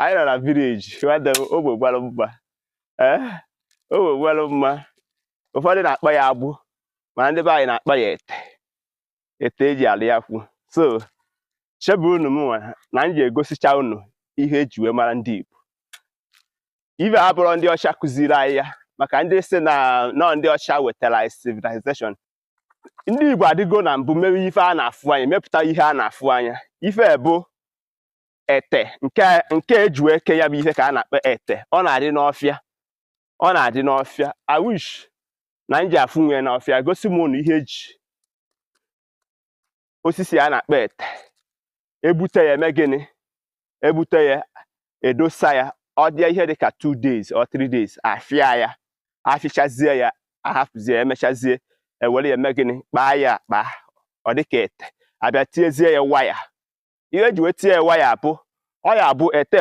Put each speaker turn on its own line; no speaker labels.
anyị nọ na village nwanne m ogbe gwara mma ogbe gwara mma ụfọdụ na-akpọ ya agbụ mana ndị be anyị na-akpọ ya ete eji alụ ya kwu so chebe unu m nwa na m ji egosicha unu ihe eji wee mara ndị Igbo ibe abụrụ ndị ọcha kụziri anyị ya maka ndị si na nọ ndị ọcha wetara anyị civilization ndị Igbo adịgo na mbụ mewe ife a na-afụ anya mepụta ihe a na-afụ anya ife bụ ete nke eji wee ke ya bụ ihe ka a na-akpọ ete ọ na-adị n'ọfịa I wish na m ji afụ nwee n'ọfịa gosi m unu ihe eji osisi a na-akpọ ete ebute ya eme gịnị ebute ya edosa ya ọ dị ihe dịka 2 days or 3 days afịa ya afịchazie ya ahapụzie emechazie ewere ya eme gịnị kpaa ya akpa ọ dịka ete abịa tiezie ya waya ihe eji wee tie ya waya bụ ọ ya bụ ete